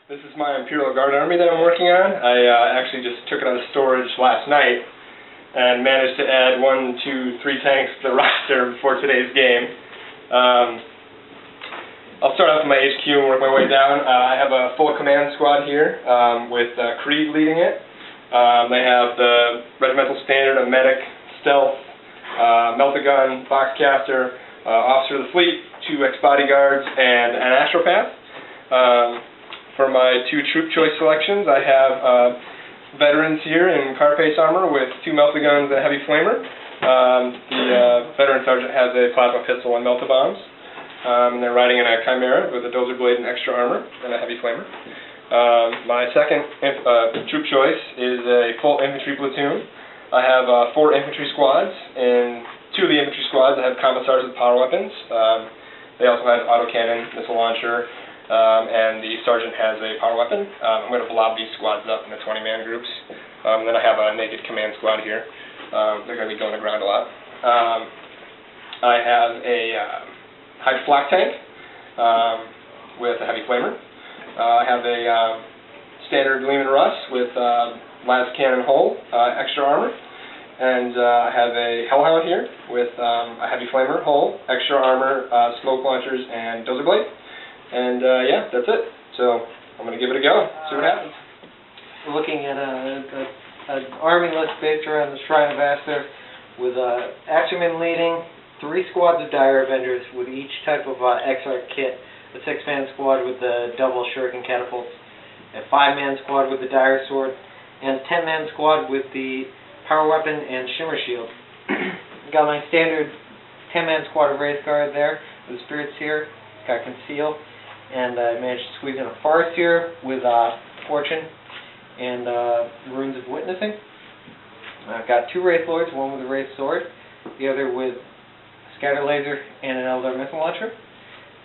This is my Imperial Guard army that I'm working on. I actually just took it out of storage last night and managed to add 1, 2, 3 tanks to the roster before today's game. I'll start off with my HQ and work my way down. I have a full command squad here with Creed leading it. They have the Regimental Standard, a Medic, Stealth, Melt-A-Gun, Boxcaster, Officer of the Fleet, 2 ex-bodyguards, and an Astropath. For my 2 troop choice selections, I have veterans here in carapace armor with 2 Melt-A-Guns and a heavy flamer. The veteran sergeant has a plasma pistol and melta-bombs. And they're riding in a Chimera with a dozer blade and extra armor and a heavy flamer. My second troop choice is a full infantry platoon. I have 4 infantry squads. In 2 of the infantry squads, I have commissars with power weapons. They also have autocannon, missile launcher, and the sergeant has a power weapon. I'm going to blob these squads up into 20-man groups. And then I have a naked command squad here. They're going to be going to ground a lot. I have a high flak tank with a heavy flamer. I have a standard Lehman Russ with las cannon hull, extra armor. And I have a Hellhound here with a heavy flamer hull, extra armor, smoke launchers, and dozer blade. And yeah, that's it. So I'm going to give it a go, see what happens. We're looking at an army list based around the Shrine of Aster with Axeman leading, 3 squads of Dire Avengers with each type of X-Arc kit, a 6-man squad with the double shuriken catapults, a 5-man squad with the Dire Sword, and a 10-man squad with the power weapon and shimmer shield. Got my standard 10-man squad of Wraith Guard there with Spirit Seer, got Conceal, and I managed to squeeze in a Farseer with Fortune and Runes of Witnessing. I've got 2 Wraith Lords, one with a Wraith Sword, the other with Scatter Laser and an Eldar Missile Launcher.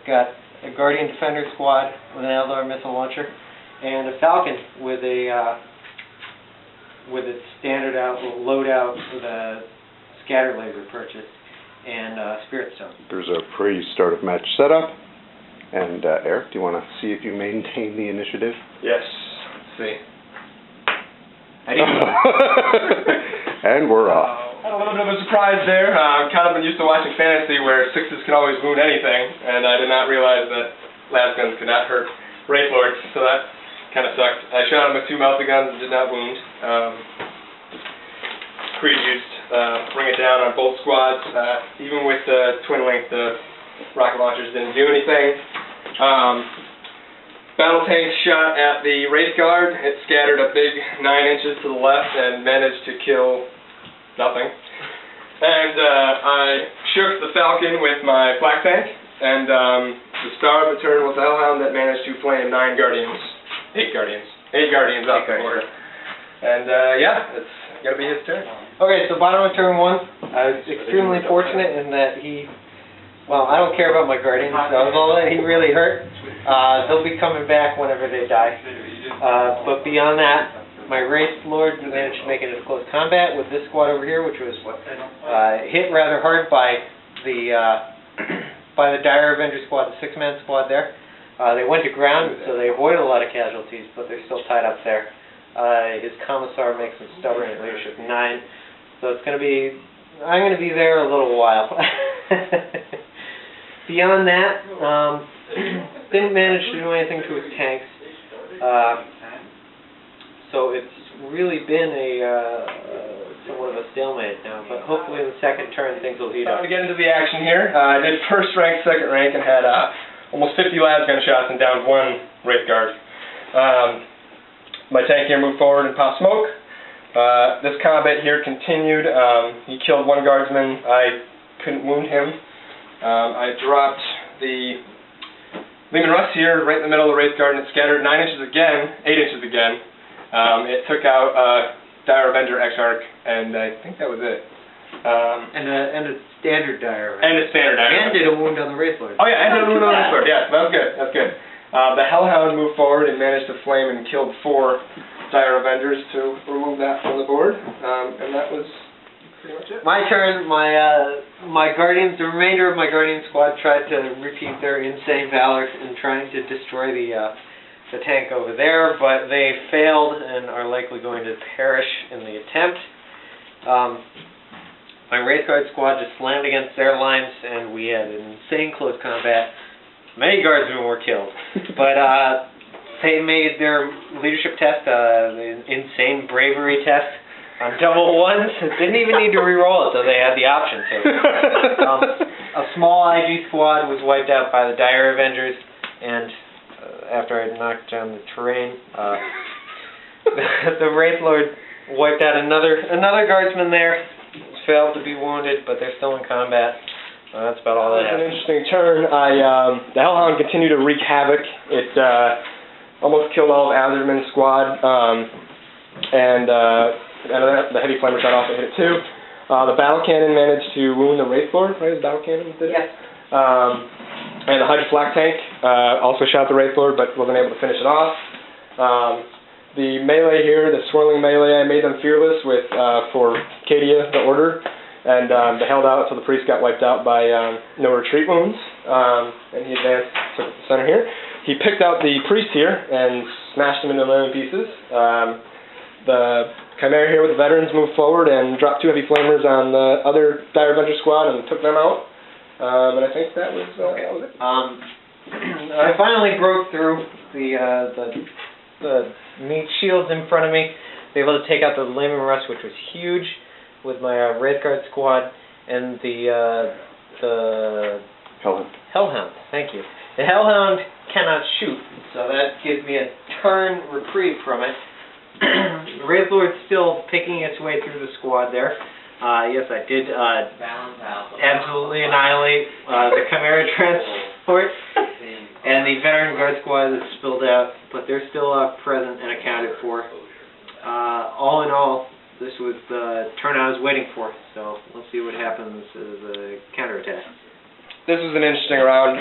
Got a Guardian Defender squad with an Eldar Missile Launcher, and a Falcon with a standard loadout with a Scatter Laser purchase and Spirit Stone. There's a pre-start of match setup. And Eric, do you want to see if you maintain the initiative? Yes. Let's see. And we're off. I had a little bit of a surprise there. I've kind of been used to watching fantasy where 6s can always wound anything, and I did not realize that las guns could not hurt Wraith Lords, so that kind of sucked. I shot him with 2 Melt-A-Guns and did not wound. Creed used Bring It Down on both squads. Even with the twin link, the rocket launchers didn't do anything. Battle tank shot at the Wraith Guard. It scattered a big 9 inches to the left and managed to kill nothing. And I shook the Falcon with my flak tank, and the star of the turn was the Hellhound that managed to flame 8 Guardians off the border. And yeah, it's gonna be his turn. Okay, so bottom of turn 1, I was extremely fortunate in that well, I don't care about my Guardians, so all that he really hurt. They'll be coming back whenever they die. But beyond that, my Wraith Lord managed to make it into close combat with this squad over here, which was hit rather hard by the Dire Avenger squad, the 6-man squad there. They went to ground, so they avoided a lot of casualties, but they're still tied up there. His Commissar makes him stubborn at leadership 9, so it's going to be, I'm going to be there a little while. Beyond that, didn't manage to do anything to his tanks, so it's really been somewhat of a stalemate now, but hopefully in the second turn things will heat up. To get into the action here, I did first rank, second rank, and had almost 50 las gun shots and downed 1 Wraith Guard. My tank here moved forward and popped smoke. This combat here continued. He killed 1 guardsman. I couldn't wound him. I dropped the Lehman Russ here right in the middle of the Wraith Guard, and it scattered 8 inches again. It took out Dire Avenger X-Arc, and I think that was it. And a standard Dire Avenger. And a standard Dire Avenger. And did a wound on the Wraith Lord. Oh yeah, and did a wound on the Wraith Lord. Yeah, that was good. That's good. The Hellhound moved forward and managed to flame and killed 4 Dire Avengers to remove that from the board, and that was pretty much it. My turn. My Guardians, the remainder of my Guardian squad tried to repeat their insane valor in trying to destroy the the tank over there, but they failed and are likely going to perish in the attempt. My Wraith Guard squad just slammed against their lines, and we had an insane close combat. Many guardsmen were killed, but they made their leadership test, an insane bravery test, on double ones. Didn't even need to re-roll it, though they had the option to. A small IG squad was wiped out by the Dire Avengers, and after I knocked down the terrain, the Wraith Lord wiped out another guardsman there. Failed to be wounded, but they're still in combat. That's about all that happened. An interesting turn. The Hellhound continued to wreak havoc. It almost killed all of Azerman's squad, and the heavy flamer shot off and hit it too. The battle cannon managed to wound the Wraith Lord, right? The battle cannon did it? Yes. And the Hydra flak tank also shot the Wraith Lord, but wasn't able to finish it off. The melee here, the swirling melee, I made them fearless with for Cadia, the order, and they held out until the priest got wiped out by no retreat wounds, and he advanced to the center here. He picked out the priest here and smashed him into a million pieces. The Chimera here with the veterans moved forward and dropped 2 heavy flamers on the other Dire Avenger squad and took them out. And I think that was it. I finally broke through the meat shields in front of me, be able to take out the Layman Rush, which was huge, with my Wraith Guard squad, and the Hellhound. Thank you. The Hellhound cannot shoot, so that gives me a turn reprieve from it. The Wraith Lord's still picking its way through the squad there. Yes, I did absolutely annihilate the Chimera transport. And the Veteran Guard squad is spilled out, but they're still present and accounted for. All in all, this was the turn I was waiting for, so let's see what happens as a counterattack. This was an interesting round.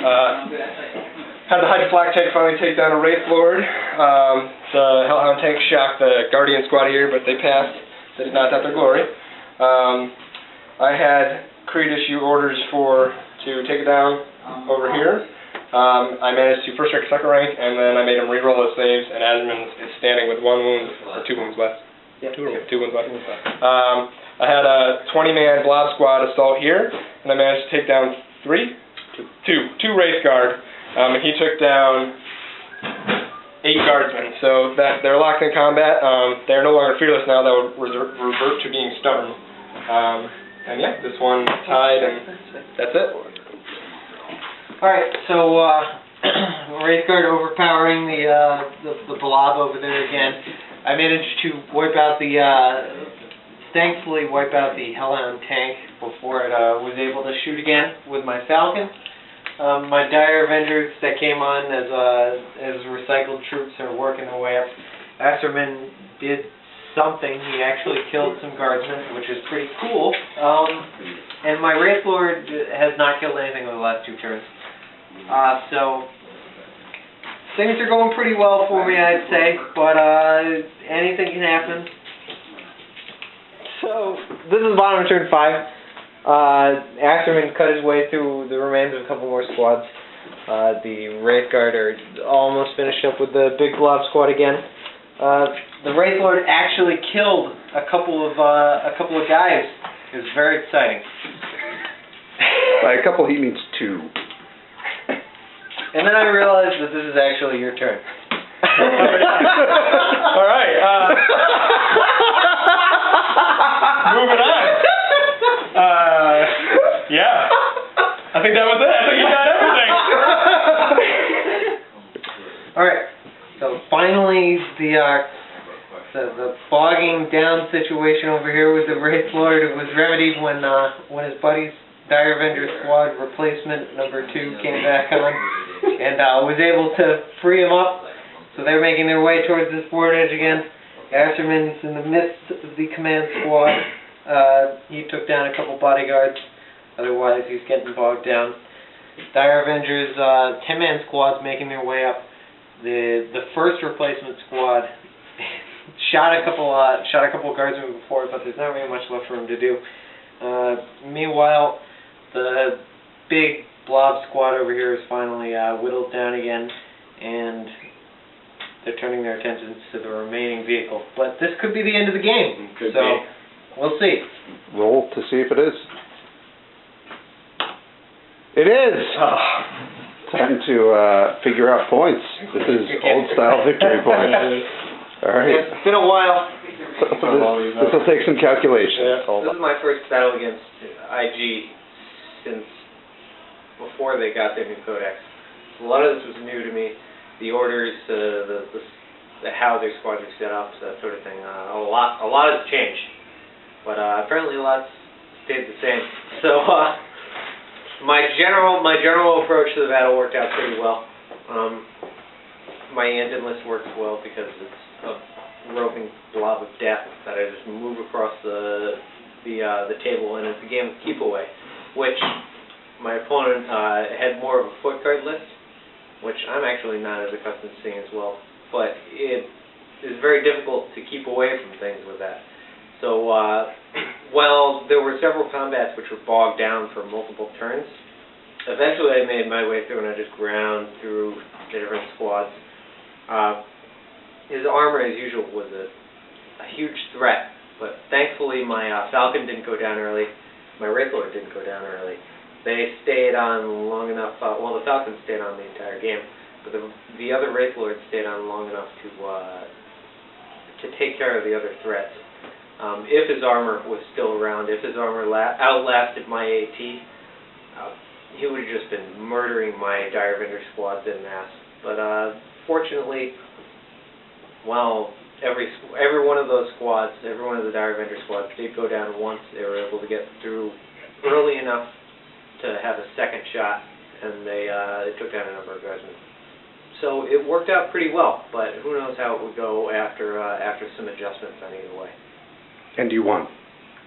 Had the Hydra flak tank finally take down a Wraith Lord. The Hellhound tank shocked the Guardian squad here, but they passed. They did not have their glory. I had Creed issue orders to take it down over here. I managed to first rank, second rank, and then I made him re-roll his saves, and Asman is standing with 1 wound, or 2 wounds left. Yep. 2 wounds left. I had a 20-man blob squad assault here, and I managed to take down 2 Wraith Guard, and he took down 8 guardsmen, so that they're locked in combat. They're no longer fearless now, they'll revert to being stubborn. And yeah, this one tied, and that's it. Alright, so Wraith Guard overpowering the blob over there again. I managed to thankfully wipe out the Hellhound tank before it was able to shoot again with my Falcon. My Dire Avengers that came on as recycled troops are working their way up. Asserman did something. He actually killed some guardsmen, which is pretty cool. And my Wraith Lord has not killed anything over the last 2 turns. So things are going pretty well for me, I'd say, but anything can happen. So this is bottom of turn 5. Asserman cut his way through the remains of a couple more squads. The Wraith Guard are almost finished up with the big blob squad again. The Wraith Lord actually killed a couple of guys. It was very exciting. By a couple, he means 2. And then I realized that this is actually your turn. All right. Moving on. Yeah. I think that was it. I think you got everything. All right. So finally, the bogging down situation over here with the Wraith Lord was remedied when his buddy's Dire Avenger squad replacement number 2 came back on and was able to free him up. So they're making their way towards this board edge again. Asserman's in the midst of the command squad. He took down a couple bodyguards. Otherwise, he's getting bogged down. Dire Avengers 10-man squad's making their way up. The first replacement squad shot a couple guardsmen before, but there's not really much left for him to do. Meanwhile, the big blob squad over here is finally whittled down again, and they're turning their attentions to the remaining vehicle. But this could be the end of the game. Could so, be. we'll see. Roll to see if it is. It is! Time to figure out points. This is old-style victory points. All right. It's been a while. This will take some calculation. Hold This on. is my first battle against IG since before they got their new codex. A lot of this was new to me. The orders, how their squads are set up, that sort of thing. A lot has changed, but apparently a lot's stayed the same. So my general approach to the battle worked out pretty well. My Iyanden list works well because it's a roving blob of death that I just move across the table, and it's a game of keep away, which my opponent had more of a foot guard list, which I'm actually not as accustomed to seeing as well. But it is very difficult to keep away from things with that. So while there were several combats which were bogged down for multiple turns, eventually I made my way through and I just ground through the different squads. His armor, as usual, was a huge threat, but thankfully my Falcon didn't go down early, my Wraith Lord didn't go down early. They stayed on long enough, well, the Falcon stayed on the entire game, but the other Wraith Lord stayed on long enough to take care of the other threats. If his armor was still around, if his armor outlasted my AT, he would have just been murdering my Dire Vendor squads en masse. But fortunately, well, every one of those squads, every one of the Dire Vendor squads did go down once. They were able to get through early enough to have a second shot, and they took down a number of guardsmen. So it worked out pretty well, but who knows how it would go after some adjustments on either way. And you won.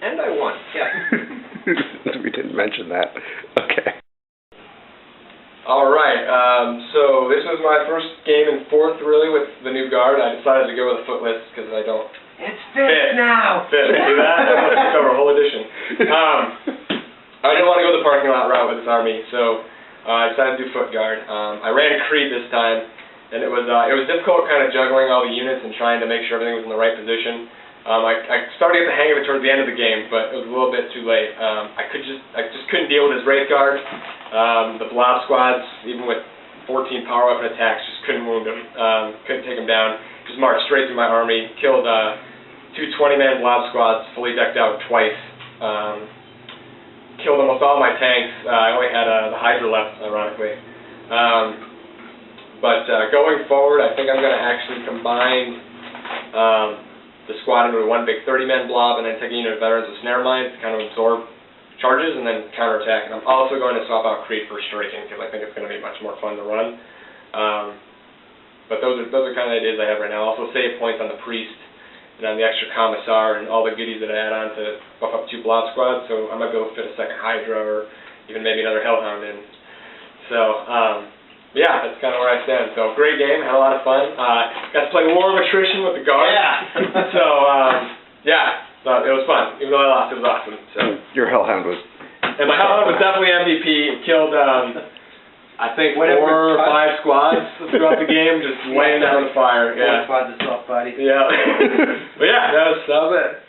And I won, yeah. We didn't mention that. Okay. Alright, so this was my first game in 4th, really, with the new guard. I decided to go with a foot list, because I don't It's fit now! fit. See that? That must cover a whole edition. I didn't want to go the parking lot route with this army, so I decided to do foot guard. I ran Creed this time, and it was difficult kind of juggling all the units and trying to make sure everything was in the right position. I started to get the hang of it towards the end of the game, but it was a little bit too late. I just couldn't deal with his Wraith Guard. The blob squads, even with 14 power weapon attacks, just couldn't wound him. Couldn't take him down. Just marched straight through my army. Killed 2 20-man blob squads, fully decked out twice. Killed almost all my tanks. I only had the Hydra left, ironically. But going forward, I think I'm going to actually combine the squad into one big 30-man blob, and then take a unit of veterans with snare mines to kind of absorb charges and then counterattack. And I'm also going to swap out Creed for striking, because I think it's going to be much more fun to run. But those are kind of the ideas I have right now. Also save points on the priest and on the extra commissar and all the goodies that I add on to buff up 2 blob squads. So I might be able to fit a second Hydra or even maybe another Hellhound in. So yeah, that's kind of where I stand. So great game, had a lot of fun. Got to play War of Attrition with the guard. Yeah. So yeah, so it was fun. Even though I lost, it was awesome. So. Your Hellhound was... And my Hellhound was definitely MVP. It killed, I think, 4 or 5 squads throughout the game, just laying down the fire. Yeah. 4 squads of soft body. Yeah. But yeah, that was it.